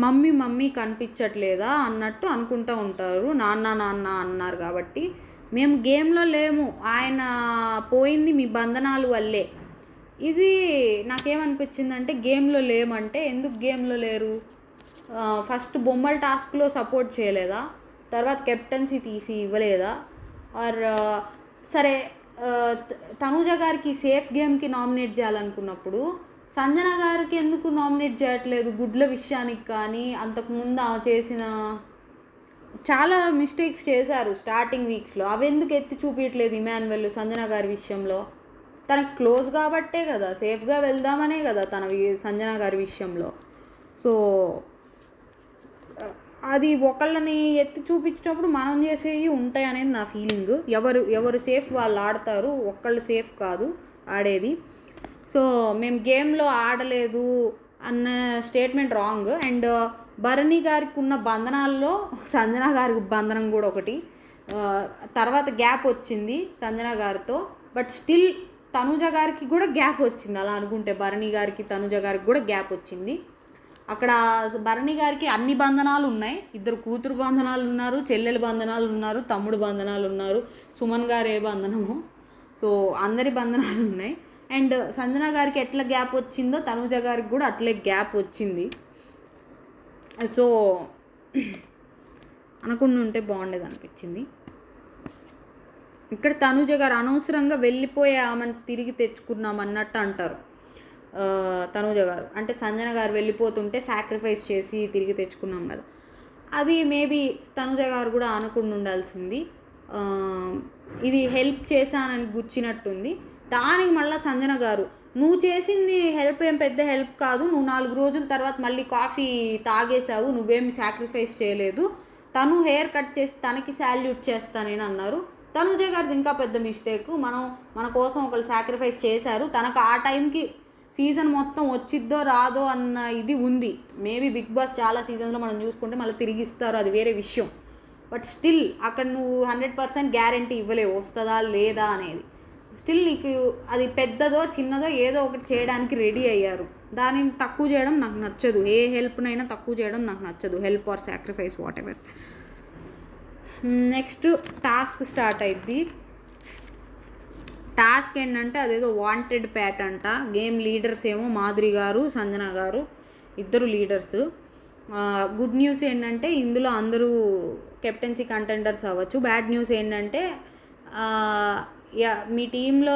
S1: మమ్మీ కనిపించట్లేదా అన్నట్టు అనుకుంటూ ఉంటారు. నాన్న అన్నారు కాబట్టి, మేము గేమ్లో లేము, ఆయన పోయింది మీ బంధనాలు వల్లే. ఇది నాకేమనిపించిందంటే, గేమ్లో లేమంటే ఎందుకు గేమ్లో లేరు, ఫస్ట్ బొమ్మల టాస్క్లో సపోర్ట్ చేయలేదా, తర్వాత కెప్టెన్సీ తీసి ఇవ్వలేదా, ఆర్ సరే తనూజ గారికి సేఫ్ గేమ్కి నామినేట్ చేయాలనుకున్నప్పుడు సంజన గారికి ఎందుకు నామినేట్ చేయట్లేదు గుడ్ల విషయానికి కానీ, అంతకుముందు ఆమె చేసిన చాలా మిస్టేక్స్ చేశారు స్టార్టింగ్ వీక్స్లో, అవి ఎందుకు ఎత్తి చూపించట్లేదు ఇమాన్యువల్ సంజన గారి విషయంలో. తనకు క్లోజ్ కాబట్టే కదా, సేఫ్గా వెళ్దామనే కదా సంజన గారి విషయంలో. సో అది ఒకళ్ళని ఎత్తి చూపించేటప్పుడు మనం చేసేవి ఉంటాయి అనేది నా ఫీలింగ్. ఎవరు సేఫ్ వాళ్ళు ఆడతారు, ఒక్కళ్ళు సేఫ్ కాదు ఆడేది. సో మేము గేమ్లో ఆడలేదు అన్న స్టేట్మెంట్ రాంగ్. అండ్ భరణి గారికి ఉన్న బంధనాల్లో సంజన గారికి బంధనం కూడా ఒకటి. తర్వాత గ్యాప్ వచ్చింది సంజన గారితో. బట్ స్టిల్ తనుజ గారికి కూడా గ్యాప్ వచ్చింది. అలా అనుకుంటే భరణి గారికి తనుజ గారికి కూడా గ్యాప్ వచ్చింది. అక్కడ భరణి గారికి అన్ని బంధనాలు ఉన్నాయి. 2 కూతురు బంధనాలు ఉన్నారు, చెల్లెలు బంధనాలు ఉన్నారు, తమ్ముడు బంధనాలు ఉన్నారు, సుమన్ గారు ఏ బంధనము. సో అందరి బంధనాలు ఉన్నాయి. అండ్ సంజన గారికి ఎట్లా గ్యాప్ వచ్చిందో తనుజ గారికి కూడా అట్లే గ్యాప్ వచ్చింది. సో అనుకుని ఉంటే బాగుండేది అనిపించింది. ఇక్కడ తనుజ గారు అనవసరంగా వెళ్ళిపోయే ఆమెను తిరిగి తెచ్చుకున్నాం అన్నట్టు అంటారు తనుజ గారు. అంటే సంజన గారు వెళ్ళిపోతుంటే సాక్రిఫైస్ చేసి తిరిగి తెచ్చుకున్నాం కదా, అది మేబీ తనుజ గారు కూడా అనుకుని ఉండాల్సింది. ఇది హెల్ప్ చేశానని గుచ్చినట్టుంది. దానికి మళ్ళీ సంజన గారు, నువ్వు చేసింది హెల్ప్ ఏం పెద్ద హెల్ప్ కాదు, నువ్వు 4 రోజుల తర్వాత మళ్ళీ కాఫీ తాగేసావు, నువ్వేమి సాక్రిఫైస్ చేయలేదు, తను హెయిర్ కట్ చేసి తనకి శాల్యూట్ చేస్తానని అన్నారు. తనుజ గారిది ఇంకా పెద్ద మిస్టేక్. మన కోసం ఒకళ్ళు సాక్రిఫైస్ చేశారు, తనకు ఆ టైంకి సీజన్ మొత్తం వచ్చిద్దో రాదో అన్న ఇది ఉంది. మేబీ బిగ్ బాస్ చాలా సీజన్లో మనం చూసుకుంటే మళ్ళీ తిరిగి ఇస్తారు, అది వేరే విషయం. బట్ స్టిల్ అక్కడ నువ్వు 100% గ్యారంటీ ఇవ్వలేవు వస్తుందా లేదా అనేది. స్టిల్ నీకు అది పెద్దదో చిన్నదో ఏదో ఒకటి చేయడానికి రెడీ అయ్యారు. దానిని తక్కువ చేయడం నాకు నచ్చదు. ఏ హెల్ప్నైనా తక్కువ చేయడం నాకు నచ్చదు, help or sacrifice whatever. Next task start అయింది. టాస్క్ ఏంటంటే అదేదో వాంటెడ్ ప్యాట్ అంట. గేమ్ లీడర్స్ ఏమో మాధురి గారు, సంజన గారు, 2 లీడర్స్. గుడ్ న్యూస్ ఏంటంటే ఇందులో అందరూ కెప్టెన్సీ కంటెండర్స్ అవ్వచ్చు. బ్యాడ్ న్యూస్ ఏంటంటే మీ టీంలో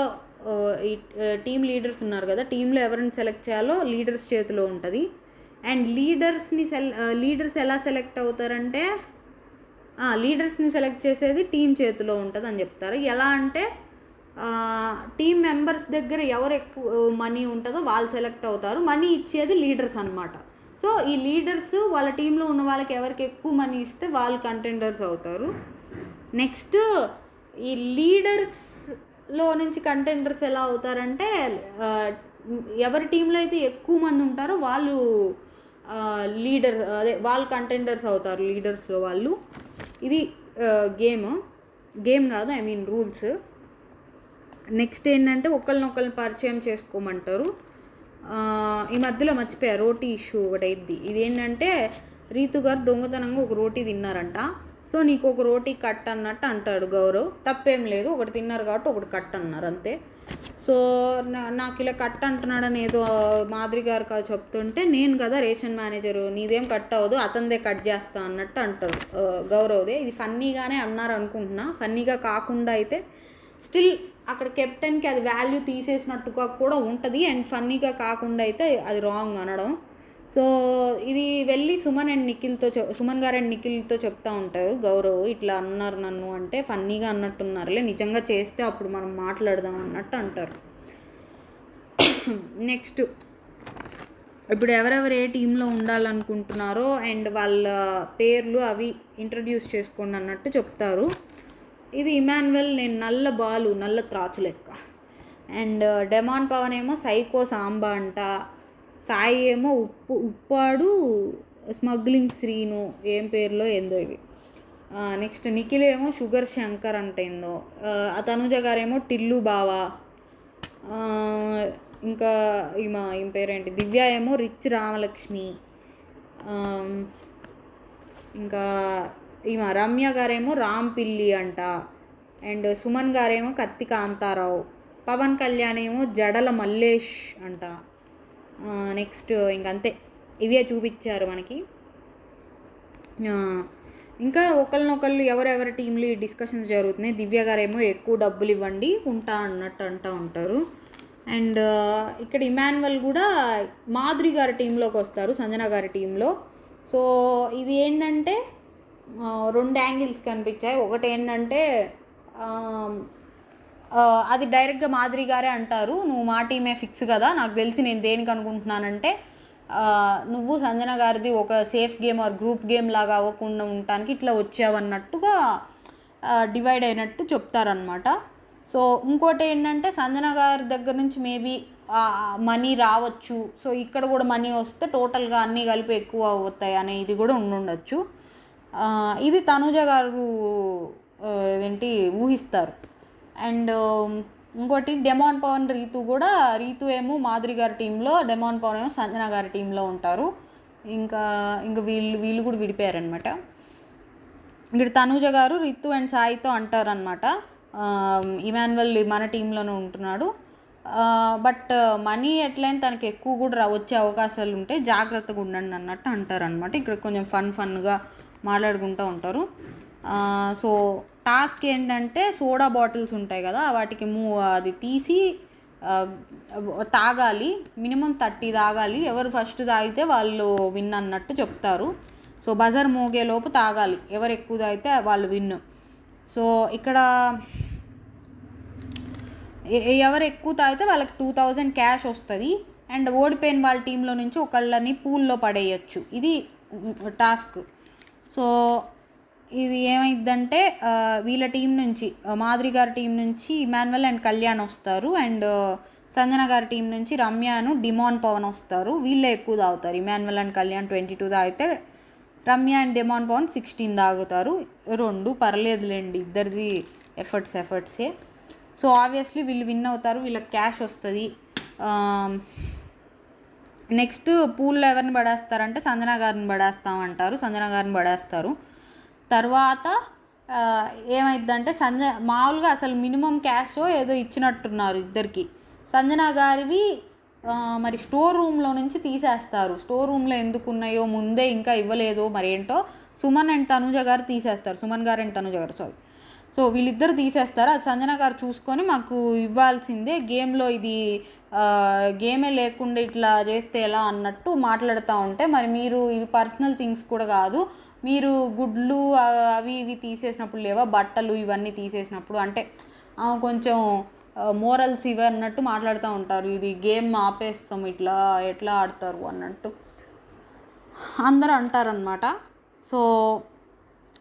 S1: టీమ్ లీడర్స్ ఉన్నారు కదా, టీంలో ఎవరిని సెలెక్ట్ చేయాలో లీడర్స్ చేతిలో ఉంటుంది. అండ్ లీడర్స్ ఎలా సెలెక్ట్ అవుతారంటే లీడర్స్ని సెలెక్ట్ చేసేది టీం చేతిలో ఉంటుంది అని చెప్తారు. ఎలా అంటే టీం మెంబర్స్ దగ్గర ఎవరు ఎక్కువ మనీ ఉంటుందో వాళ్ళు సెలెక్ట్ అవుతారు, మనీ ఇచ్చేది లీడర్స్ అనమాట. సో ఈ లీడర్స్ వాళ్ళ టీంలో ఉన్న వాళ్ళకి ఎవరికి ఎక్కువ మనీ ఇస్తే వాళ్ళు కంటెండర్స్ అవుతారు. నెక్స్ట్ ఈ లీడర్స్లో నుంచి కంటెండర్స్ ఎలా అవుతారంటే ఎవరి టీంలో అయితే ఎక్కువ మంది ఉంటారో వాళ్ళు వాళ్ళు కంటెండర్స్ అవుతారు లీడర్స్లో వాళ్ళు. ఇది గేమ్ కాదు, రూల్స్. నెక్స్ట్ ఏంటంటే ఒకరినొకరిని పరిచయం చేసుకోమంటారు. ఈ మధ్యలో మర్చిపోయా, రోటీ ఇష్యూ ఒకటి అయింది. ఇదేంటంటే రీతు గారు దొంగతనంగా ఒక రోటీ తిన్నారంట. సో నీకు ఒక రోటీ కట్ అన్నట్టు అంటాడు గౌరవ్. తప్పేం లేదు, ఒకటి తిన్నారు కాబట్టి ఒకటి కట్ అన్నారు అంతే. సో నాకు ఇలా కట్ అంటున్నాడని ఏదో మాధురి గారు కాదు చెప్తుంటే, నేను కదా రేషన్ మేనేజరు, నీదేం కట్ అవ్వదు, అతనిదే కట్ చేస్తా అన్నట్టు అంటారు గౌరవ్దే. ఇది ఫన్నీగానే అన్నారు అనుకుంటున్నా. ఫన్నీగా కాకుండా అయితే స్టిల్ అక్కడ కెప్టెన్కి అది వాల్యూ తీసేసినట్టుగా కూడా ఉంటుంది. అండ్ ఫన్నీగా కాకుండా అయితే అది రాంగ్ అనడం. సో ఇది వెళ్ళి సుమన్ గారు అండ్ నిఖిల్తో చెప్తా ఉంటారు గౌరవ్, ఇట్లా అన్నారు నన్ను అంటే, ఫన్నీగా అన్నట్టున్నారులే, నిజంగా చేస్తే అప్పుడు మనం మాట్లాడదాం అన్నట్టు అంటారు. నెక్స్ట్ ఇప్పుడు ఎవరెవరు ఏ టీంలో ఉండాలనుకుంటున్నారో అండ్ వాళ్ళ పేర్లు అవి ఇంట్రడ్యూస్ చేసుకోండి అన్నట్టు చెప్తారు. ఇది ఇమాన్యువల్, నేను నల్ల త్రాచు లెక్క. అండ్ డెమాన్ పవన్ ఏమో సైకో సాంబా అంట. సాయి ఏమో ఉప్పాడు స్మగ్లింగ్ శ్రీను, ఏం పేర్లో ఏందో ఇవి. నెక్స్ట్ నిఖిల్ ఏమో షుగర్ శంకర్ అంటే ఏందో. తనుజ గారేమో టిల్లు బావా. ఇంకా ఈమె పేరేంటి, దివ్య ఏమో రిచ్ రామలక్ష్మి. ఇంకా ఈమె రమ్య గారేమో రాంపిల్లి అంట. అండ్ సుమన్ గారేమో కత్తి కాంతారావు. పవన్ కళ్యాణ్ ఏమో జడల మల్లేష్ అంట. నెక్స్ట్ ఇంకంతే, ఇవే చూపించారు మనకి. ఇంకా ఒకళ్ళనొకళ్ళు ఎవరెవరి టీంలు డిస్కషన్స్ జరుగుతున్నాయి. దివ్య గారేమో ఎక్కువ డబ్బులు ఇవ్వండి ఉంటా అన్నట్టు అంటూ ఉంటారు. అండ్ ఇక్కడ ఇమాన్యువల్ కూడా మాధురి గారి టీంలోకి వస్తారు, సంజన గారి టీంలో. సో ఇది ఏంటంటే 2 యాంగిల్స్ కనిపించాయి. ఒకటి ఏంటంటే అది డైరెక్ట్గా మాధురి గారే అంటారు, నువ్వు మా టీమే ఫిక్స్ కదా, నాకు తెలిసి నేను దేనికి అనుకుంటున్నానంటే నువ్వు సంజన గారిది ఒక safe game or group game లాగా అవ్వకుండా ఉండటానికి ఇట్లా వచ్చావన్నట్టుగా డివైడ్ అయినట్టు చెప్తారనమాట. సో ఇంకోటి ఏంటంటే సంజన గారి దగ్గర నుంచి మేబీ మనీ రావచ్చు. సో ఇక్కడ కూడా మనీ వస్తే టోటల్గా అన్నీ కలిపి ఎక్కువ అవుతాయి అనే ఇది కూడా ఉండుండొచ్చు. ఇది తనుజ గారు ఏంటి ఊహిస్తారు. అండ్ ఇంకోటి డెమాన్ పవన్ రీతు కూడా, రీతు ఏమో మాధురి గారి టీంలో, డెమాన్ పవన్ ఏమో సంజన గారి టీంలో ఉంటారు. ఇంకా వీళ్ళు కూడా విడిపోయారనమాట. ఇక్కడ తనూజ గారు రితు అండ్ సాయితో అంటారనమాట, ఇమాన్యువల్ మన టీంలోనే ఉంటున్నాడు, బట్ మనీ ఎట్లయినా తనకి ఎక్కువ కూడా వచ్చే అవకాశాలు ఉంటాయి, జాగ్రత్తగా ఉండండి అన్నట్టు అంటారనమాట. ఇక్కడ కొంచెం ఫన్గా మాట్లాడుకుంటూ ఉంటారు. సో టాస్క్ ఏంటంటే సోడా బాటిల్స్ ఉంటాయి కదా, వాటికి అది తీసి తాగాలి, మినిమం 30 తాగాలి. ఎవరు ఫస్ట్ తాగితే వాళ్ళు విన్ అన్నట్టు చెప్తారు. సో బజర్ మోగేలోపు తాగాలి, ఎవరు ఎక్కువ తాగితే వాళ్ళు విన్. సో ఇక్కడ ఎవరు ఎక్కువ తాగితే వాళ్ళకి 2000 క్యాష్ వస్తుంది. అండ్ ఓడిపోయిన వాళ్ళ టీంలో నుంచి ఒకళ్ళని పూల్లో పడేయచ్చు, ఇది టాస్క్. సో ఇది ఏమైందంటే వీళ్ళ టీం నుంచి, మాధురి గారి టీం నుంచి ఇమాన్యువల్ అండ్ కళ్యాణ్ వస్తారు, అండ్ సంజన గారి టీం నుంచి రమ్యను డిమాన్ పవన్ వస్తారు. వీళ్ళే ఎక్కువ తాగుతారు. ఇమాన్యువల్ అండ్ కళ్యాణ్ 22 తాగితే రమ్య అండ్ డిమాన్ పవన్ 16 తాగుతారు. 2 పర్లేదులేండి, ఇద్దరిది ఎఫర్ట్సే. సో ఆబ్వియస్లీ వీళ్ళు విన్ అవుతారు, వీళ్ళకి క్యాష్ వస్తుంది. నెక్స్ట్ పూల్లో ఎవరిని పడేస్తారంటే సంజన గారిని పడేస్తామంటారు, సంజన గారిని పడేస్తారు. తర్వాత ఏమైందంటే మామూలుగా అసలు మినిమం క్యాష్ ఏదో ఇచ్చినట్టున్నారు ఇద్దరికి. సంజన గారివి మరి స్టోర్ రూమ్లో నుంచి తీసేస్తారు. స్టోర్ రూమ్లో ఎందుకు ఉన్నాయో ముందే ఇంకా ఇవ్వలేదో మరి ఏంటో, సుమన్ అండ్ తనూజ గారు తీసేస్తారు, సుమన్ గారు అండ్ తనూజ గారు సారీ. సో వీళ్ళిద్దరు తీసేస్తారు. అది సంజన గారు చూసుకొని మాకు ఇవ్వాల్సిందే, గేమ్లో ఇది గేమే లేకుండా ఇట్లా చేస్తే ఎలా అన్నట్టు మాట్లాడుతూ ఉంటే, మరి మీరు ఇవి పర్సనల్ థింగ్స్ కూడా కాదు, మీరు గుడ్లు అవి ఇవి తీసేసినప్పుడు లేవా, బట్టలు ఇవన్నీ తీసేసినప్పుడు అంటే కొంచెం మోరల్స్ ఇవి అన్నట్టు మాట్లాడుతూ ఉంటారు. ఇది గేమ్ ఆపేస్తాం, ఇట్లా ఎట్లా ఆడతారు అన్నట్టు అందరూ అంటారనమాట. సో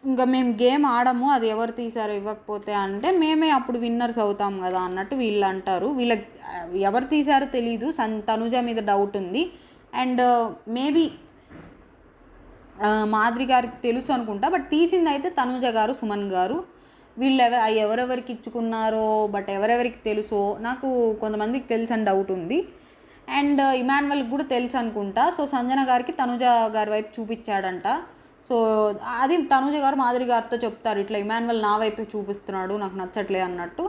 S1: ఇంకా మేము గేమ్ ఆడము, అది ఎవరు తీసారో ఇవ్వకపోతే అంటే మేమే అప్పుడు విన్నర్స్ అవుతాం కదా అన్నట్టు వీళ్ళు అంటారు. వీళ్ళకి ఎవరు తీసారో తెలీదు, తనుజ మీద డౌట్ ఉంది. అండ్ మేబీ మాధురి గారికి తెలుసు అనుకుంటా, బట్ తీసింది అయితే తనూజ గారు, సుమన్ గారు. వీళ్ళు ఎవరెవరికి ఇచ్చుకున్నారో, బట్ ఎవరెవరికి తెలుసో నాకు కొంతమందికి తెలుసు అని డౌట్ ఉంది. అండ్ ఇమాన్యువల్కి కూడా తెలుసు అనుకుంటా. సో సంజన గారికి తనూజ గారి వైపు చూపించాడంట. సో అది తనూజ గారు మాధురి గారితో చెప్తారు, ఇట్లా ఇమాన్యువల్ నా వైపు చూపిస్తున్నాడు, నాకు నచ్చట్లే అన్నట్టు.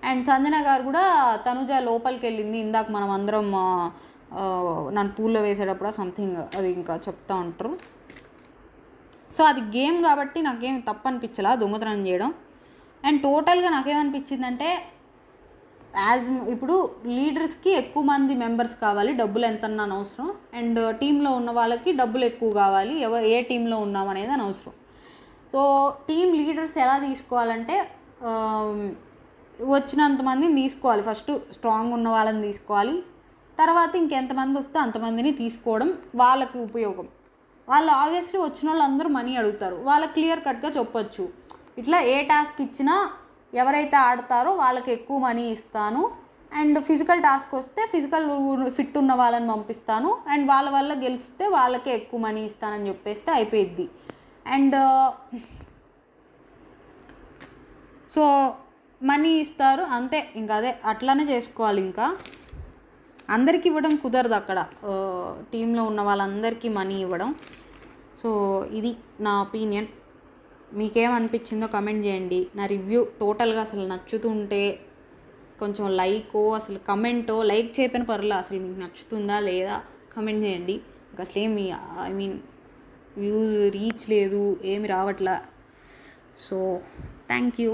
S1: అండ్ సంజన గారు కూడా తనూజ లోపలికి వెళ్ళింది ఇందాక మనం అందరం నన్ను పూల్లో వేసేటప్పుడు సంథింగ్ అది ఇంకా చెప్తా ఉంటారు. సో అది గేమ్ కాబట్టి నాకేం తప్పు అనిపించలా దొంగతనం చేయడం. అండ్ టోటల్గా నాకేమనిపించిందంటే ఇప్పుడు లీడర్స్కి ఎక్కువ మంది మెంబర్స్ కావాలి, డబ్బులు ఎంతన్నా అనవసరం. అండ్ టీంలో ఉన్న వాళ్ళకి డబ్బులు ఎక్కువ కావాలి, ఏ టీంలో ఉన్నామనేది అనవసరం. సో టీం లీడర్స్ ఎలా తీసుకోవాలంటే వచ్చినంత మందిని తీసుకోవాలి, ఫస్ట్ స్ట్రాంగ్ ఉన్న వాళ్ళని తీసుకోవాలి, తర్వాత ఇంకెంతమంది వస్తే అంతమందిని తీసుకోవడం వాళ్ళకి ఉపయోగం. వాళ్ళు ఆబ్వియస్లీ వచ్చిన వాళ్ళు అందరూ మనీ అడుగుతారు, వాళ్ళకి క్లియర్ కట్గా చెప్పొచ్చు, ఇట్లా ఏ టాస్క్ ఇచ్చినా ఎవరైతే ఆడతారో వాళ్ళకి ఎక్కువ మనీ ఇస్తాను, అండ్ ఫిజికల్ టాస్క్ వస్తే ఫిజికల్ ఫిట్ ఉన్న వాళ్ళని పంపిస్తాను, అండ్ వాళ్ళ వల్ల గెలిస్తే వాళ్ళకే ఎక్కువ మనీ ఇస్తానని చెప్పేస్తే అయిపోయిద్ది. అండ్ సో మనీ ఇస్తారు అంతే, ఇంకా అదే అట్లానే చేసుకోవాలి. ఇంకా అందరికీ ఇవ్వడం కుదరదు అక్కడ, టీంలో ఉన్న వాళ్ళందరికీ మనీ ఇవ్వడం. సో ఇది నా ఒపీనియన్, మీకేమనిపించిందో కమెంట్ చేయండి. నా రివ్యూ టోటల్గా అసలు నచ్చుతుంటే కొంచెం అసలు కమెంటో, లైక్ చేయకపోయిన పర్లేదు, అసలు మీకు నచ్చుతుందా లేదా కమెంట్ చేయండి. ఇంకా అసలు ఏమి వ్యూస్ రీచ్ లేదు, ఏమి రావట్లా. So thank you.